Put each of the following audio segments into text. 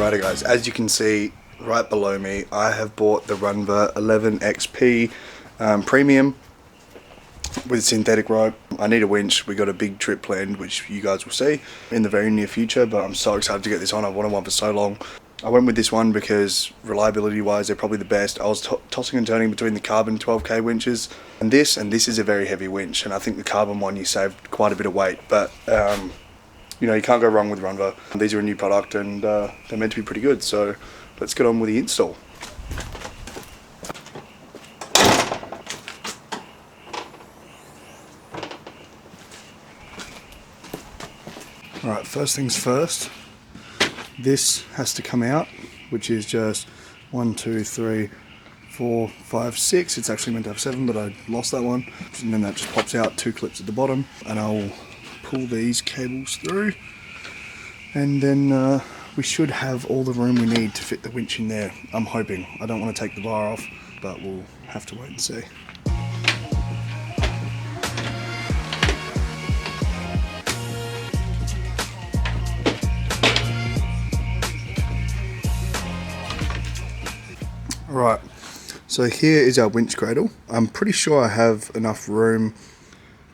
Alrighty guys, as you can see right below me, I have bought the Runva 11XP Premium with synthetic rope. I need a winch. We got a big trip planned, which you guys will see in the very near future, but I'm so excited to get this on. I've wanted one for so long. I went with this one because reliability wise they're probably the best. I was tossing and turning between the carbon 12k winches and this is a very heavy winch, and I think the carbon one you saved quite a bit of weight, but you know, you can't go wrong with Runva. These are a new product and they're meant to be pretty good, so let's get on with the install. Alright, first things first, this has to come out, which is just 1, 2, 3, 4, 5, 6. It's actually meant to have 7, but I lost that one. And then that just pops out, 2 clips at the bottom, and I'll pull these cables through, and then we should have all the room we need to fit the winch in there. I'm hoping. I don't want to take the bar off, but we'll have to wait and see. Right, so here is our winch cradle. I'm pretty sure I have enough room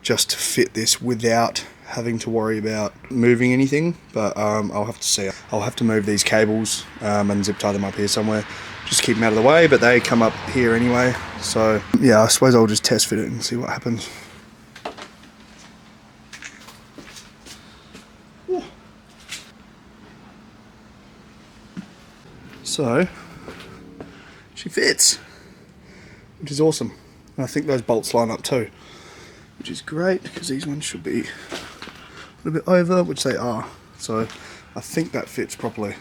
just to fit this without having to worry about moving anything, but I'll have to see. I'll have to move these cables and zip tie them up here somewhere, just keep them out of the way, but they come up here anyway, so yeah, I suppose I'll just test fit it and see what happens. So she fits, which is awesome, and I think those bolts line up too, which is great because these ones should be a little bit over, which they are, so I think that fits properly,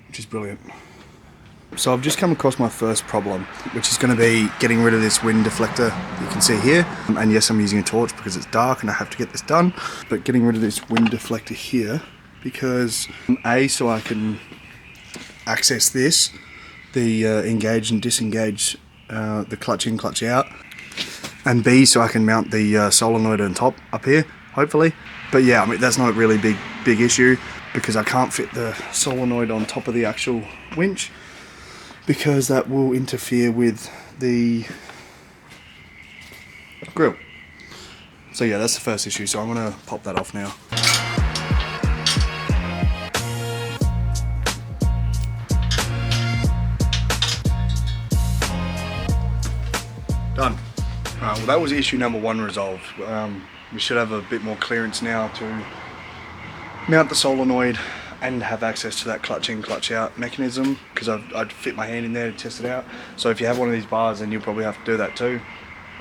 which is brilliant. So I've just come across my first problem, which is going to be getting rid of this wind deflector you can see here, and yes, I'm using a torch because it's dark and I have to get this done, but getting rid of this wind deflector here because so I can access this, the engage and disengage, the clutch in, clutch out, and B, so I can mount the solenoid on top up here, hopefully. But yeah, I mean, that's not a really big issue because I can't fit the solenoid on top of the actual winch because that will interfere with the grill. So yeah, that's the first issue, so I'm going to pop that off now. Done. Well, that was issue number 1 resolved. We should have a bit more clearance now to mount the solenoid and have access to that clutch in, clutch out mechanism, because I'd fit my hand in there to test it out. So if you have one of these bars, then you'll probably have to do that too.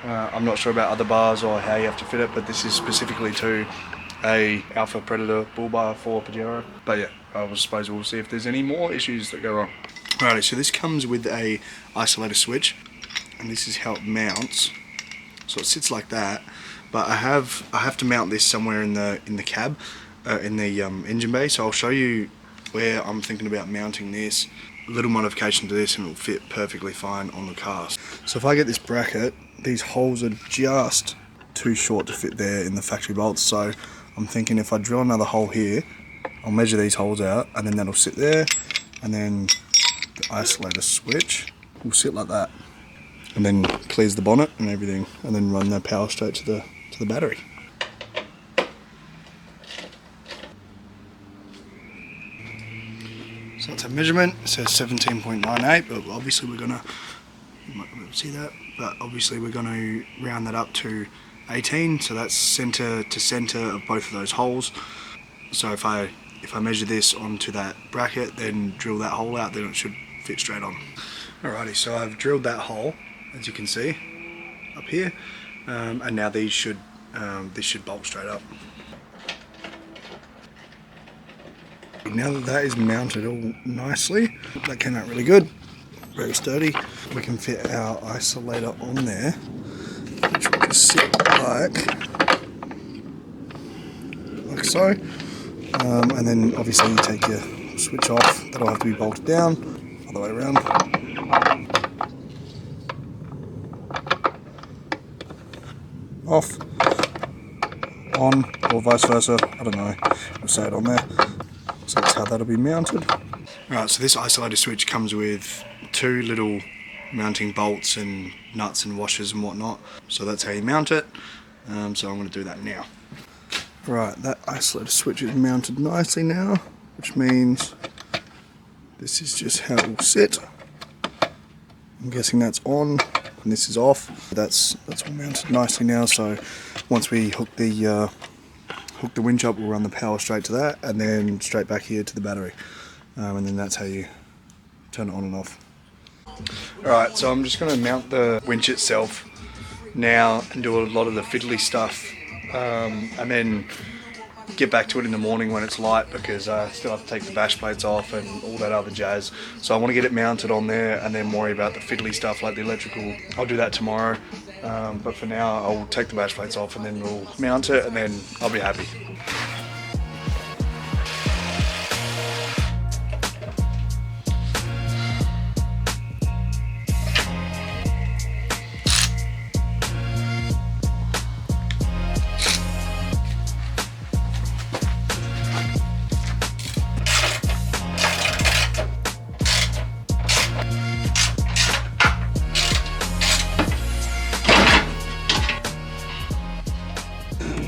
I'm not sure about other bars or how you have to fit it, but this is specifically to a Alpha Predator bull bar for Pajero. But yeah, I suppose we'll see if there's any more issues that go wrong. Alrighty, so this comes with a isolator switch, and this is how it mounts. So it sits like that, but I have to mount this somewhere in the cab, in the engine bay. So I'll show you where I'm thinking about mounting this. A little modification to this and it'll fit perfectly fine on the car. So if I get this bracket, these holes are just too short to fit there in the factory bolts. So I'm thinking if I drill another hole here, I'll measure these holes out, and then that'll sit there, and then the isolator switch will sit like that, and then clears the bonnet and everything, and then run the power straight to the battery. So it's a measurement. It says 17.98, but obviously we're gonna, you might not be able to see that, but obviously we're gonna round that up to 18. So that's center to center of both of those holes. So if I measure this onto that bracket, then drill that hole out, then it should fit straight on. Alrighty, so I've drilled that hole, as you can see up here, and now these should this should bolt straight up. Now that is mounted all nicely, that came out really good, very sturdy. We can fit our isolator on there, which will just sit like so, and then obviously you take your switch off. That'll have to be bolted down, other way around. Off, on, or vice versa, I don't know, we'll say it on there. So that's how that'll be mounted. Alright, so this isolator switch comes with 2 little mounting bolts and nuts and washers and whatnot. So that's how you mount it. So I'm going to do that now. Right, that isolator switch is mounted nicely now, which means this is just how it will sit. I'm guessing that's on and this is off. That's all mounted nicely now, so once we hook the winch up, we'll run the power straight to that and then straight back here to the battery. And then that's how you turn it on and off. Alright, so I'm just going to mount the winch itself now and do a lot of the fiddly stuff, and then get back to it in the morning when it's light, because I still have to take the bash plates off and all that other jazz. So I want to get it mounted on there and then worry about the fiddly stuff like the electrical. I'll do that tomorrow, but for now I'll take the bash plates off and then we'll mount it and then I'll be happy.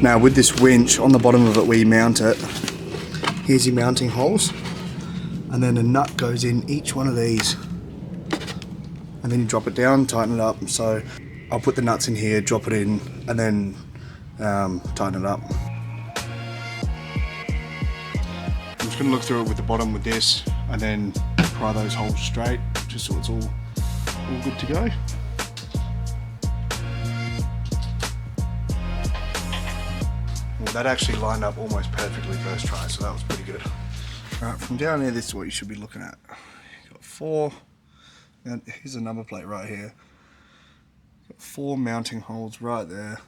Now with this winch, on the bottom of it where you mount it, here's your mounting holes, and then a nut goes in each one of these, and then you drop it down, tighten it up. So I'll put the nuts in here, drop it in, and then tighten it up. I'm just going to look through it with the bottom with this, and then pry those holes straight, just so it's all good to go. That actually lined up almost perfectly first try, so that was pretty good. Alright, from down here, this is what you should be looking at. You've got 4, and here's a number plate right here. Got 4 mounting holes right there,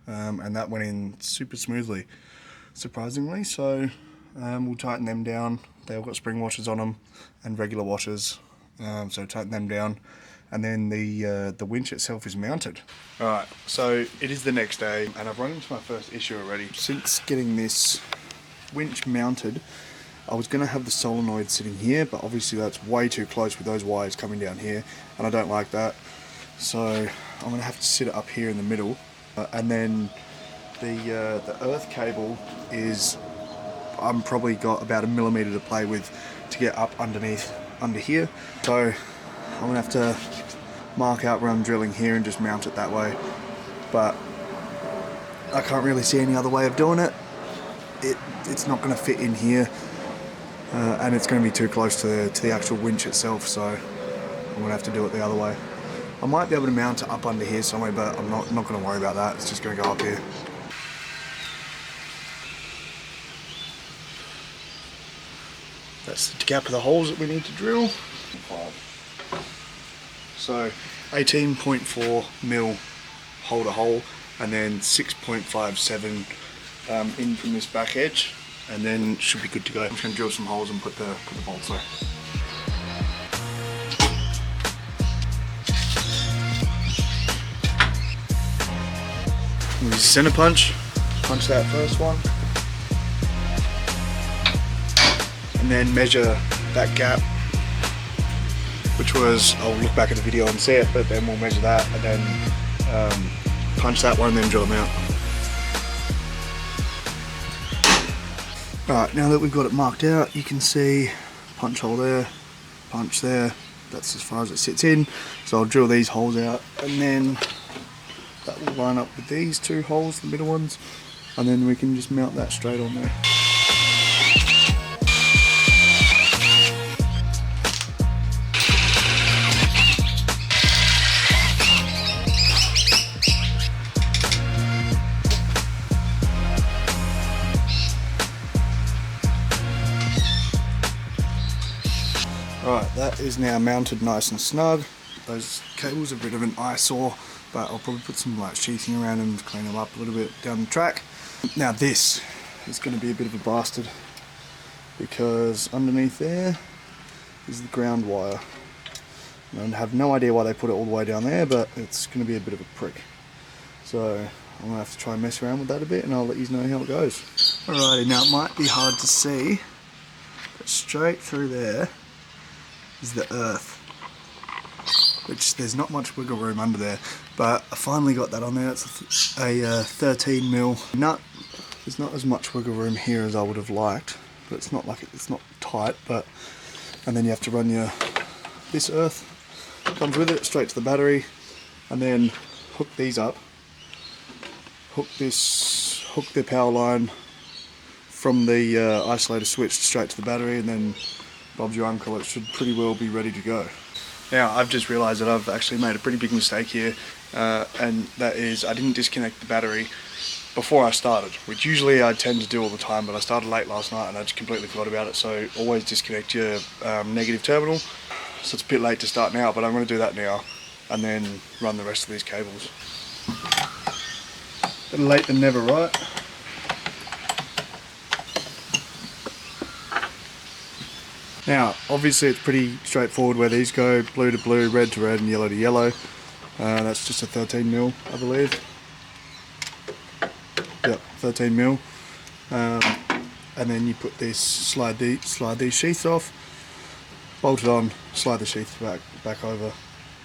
and that went in super smoothly, surprisingly. So we'll tighten them down. They've got spring washers on them and regular washers, so tighten them down. And then the winch itself is mounted. Alright, so it is the next day and I've run into my first issue already. Since getting this winch mounted, I was going to have the solenoid sitting here, but obviously that's way too close with those wires coming down here, and I don't like that. So I'm going to have to sit it up here in the middle. And then the earth cable is, I'm probably got about 1 millimeter to play with to get up underneath, under here. So I'm going to have to mark out where I'm drilling here and just mount it that way. But I can't really see any other way of doing it. It's not going to fit in here, and it's going to be too close to the actual winch itself, so I'm going to have to do it the other way. I might be able to mount it up under here somewhere, but I'm not going to worry about that. It's just going to go up here. That's the gap of the holes that we need to drill. So 18.4 mil hole to hole, and then 6.57 in from this back edge, and then should be good to go. I'm just going to drill some holes and put the bolts there. Use a center punch that first one, and then measure that gap, which was, I'll look back at the video and see it, but then we'll measure that and then punch that one and then drill them out. Alright, now that we've got it marked out, you can see punch hole there, punch there, that's as far as it sits in. So I'll drill these holes out, and then that will line up with these 2 holes, the middle ones, and then we can just mount that straight on there. Right, that is now mounted nice and snug. Those cables are a bit of an eyesore, but I'll probably put some like sheathing around them to clean them up a little bit down the track. Now this is going to be a bit of a bastard, because underneath there is the ground wire. And I have no idea why they put it all the way down there, but it's going to be a bit of a prick. So I'm going to have to try and mess around with that a bit, and I'll let you know how it goes. Alrighty, now it might be hard to see, straight through there is the earth, which there's not much wiggle room under there, but I finally got that on there. It's a 13 mil nut. There's not as much wiggle room here as I would have liked, but it's not like it's not tight. But and then you have to run this earth comes with it straight to the battery, and then hook these up. Hook the power line from the isolator switch straight to the battery, and then Bob's your uncle. It should pretty well be ready to go. Now I've just realised that I've actually made a pretty big mistake here, and that is I didn't disconnect the battery before I started, which usually I tend to do all the time, but I started late last night and I just completely forgot about it. So always disconnect your negative terminal. So it's a bit late to start now, but I'm going to do that now and then run the rest of these cables. Better late than never, right? Now, obviously it's pretty straightforward where these go, blue to blue, red to red and yellow to yellow. That's just a 13 mil, I believe. Yep, 13 mil. And then you put this, slide these sheaths off, bolt it on, slide the sheath back over,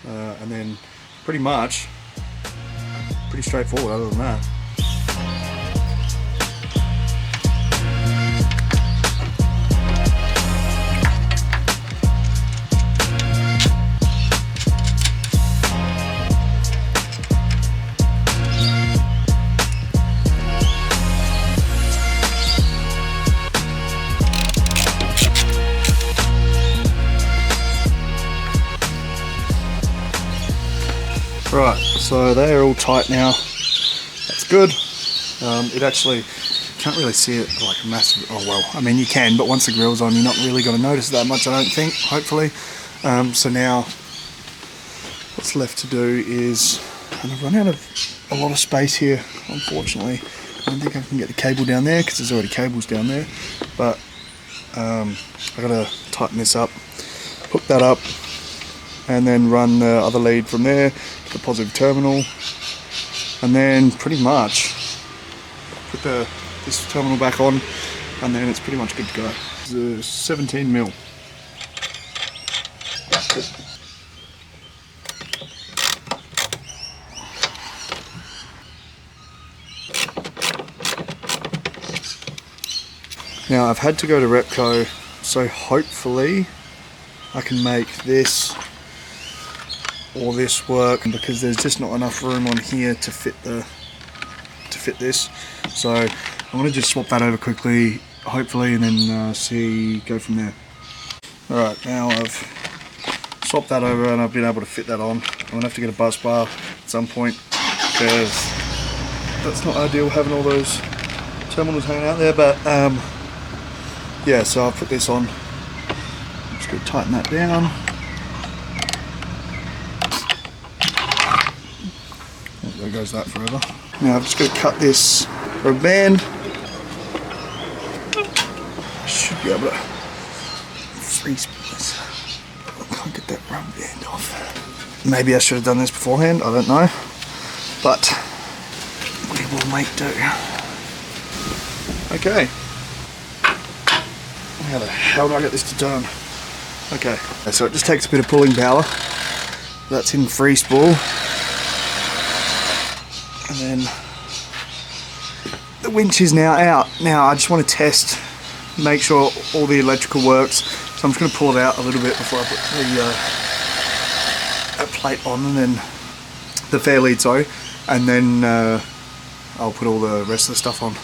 and then pretty much, pretty straightforward other than that. Right, so they're all tight now. That's good. It actually, can't really see it like a massive, oh well, I mean you can, but once the grill's on you're not really going to notice that much, I don't think, hopefully. So now, what's left to do is, I've run out of a lot of space here, unfortunately. I don't think I can get the cable down there because there's already cables down there, but I've got to tighten this up, hook that up, and then run the other lead from there to the positive terminal, and then pretty much put this terminal back on, and then it's pretty much good to go. It's a 17 mil. Now I've had to go to Repco, so hopefully I can make this or this work, because there's just not enough room on here to fit this. So I'm going to just swap that over quickly, hopefully, and then go from there. Alright, now I've swapped that over and I've been able to fit that on. I'm going to have to get a bus bar at some point, because that's not ideal having all those terminals hanging out there, but yeah, so I'll put this on. I'm just going to tighten that down. There goes that forever. Now I'm just going to cut this rubber band. Should be able to freeze this. I can't get that rubber band off. Maybe I should have done this beforehand, I don't know. But we will make do. Okay. How the hell do I get this to turn? Okay, so it just takes a bit of pulling power. That's in free spool. And then the winch is now out. Now I just want to test, make sure all the electrical works. So I'm just going to pull it out a little bit before I put the plate on, and then the fair lead, sorry, and then I'll put all the rest of the stuff on.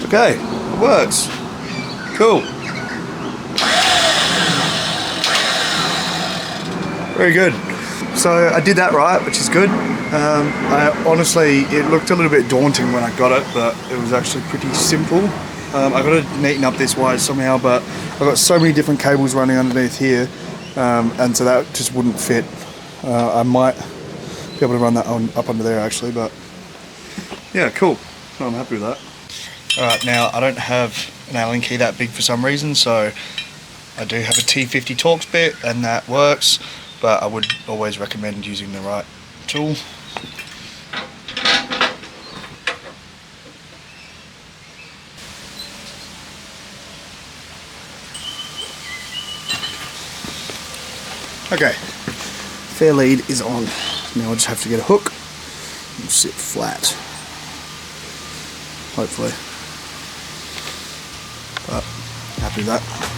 Okay, it works. Cool. Very good. So I did that right, which is good. Honestly, it looked a little bit daunting when I got it, but it was actually pretty simple. I've got to neaten up this wire somehow, but I've got so many different cables running underneath here, and so that just wouldn't fit. I might be able to run that up under there actually, but yeah, cool. No, I'm happy with that. Alright, now I don't have an Allen key that big for some reason, so I do have a T50 Torx bit, and that works. But I would always recommend using the right tool. Okay, fair lead is on. Now I just have to get a hook and sit flat, hopefully. But happy with that.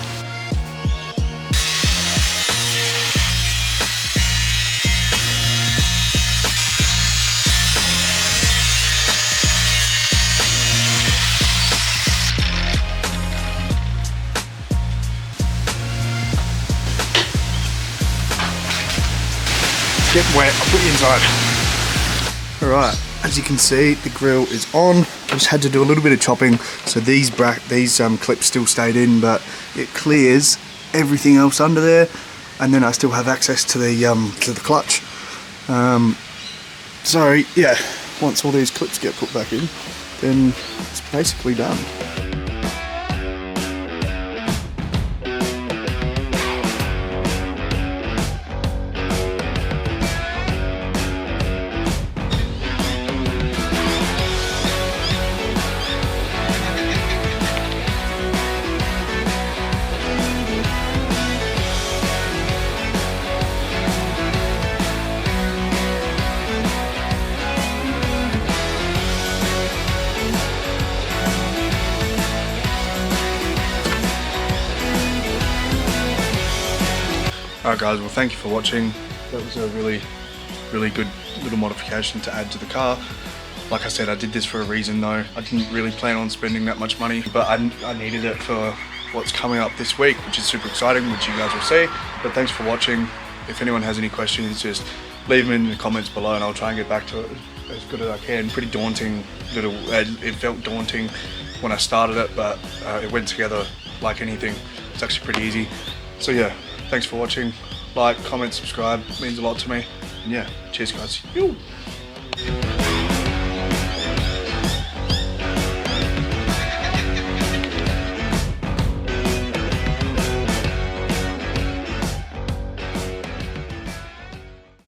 Getting wet, I'll put you inside. Alright, as you can see, the grill is on. I just had to do a little bit of chopping, so these clips still stayed in, but it clears everything else under there, and then I still have access to the clutch. So yeah, once all these clips get put back in, then it's basically done. Alright guys, well thank you for watching. That was a really good little modification to add to the car. Like I said, I did this for a reason though. I didn't really plan on spending that much money, but I needed it for what's coming up this week, which is super exciting, which you guys will see. But thanks for watching. If anyone has any questions, just leave them in the comments below and I'll try and get back to it as good as I can. Pretty daunting, it felt daunting when I started it, but it went together like anything. It's actually pretty easy. So yeah, thanks for watching. Like, comment, subscribe, it means a lot to me. And yeah, cheers guys. Yo.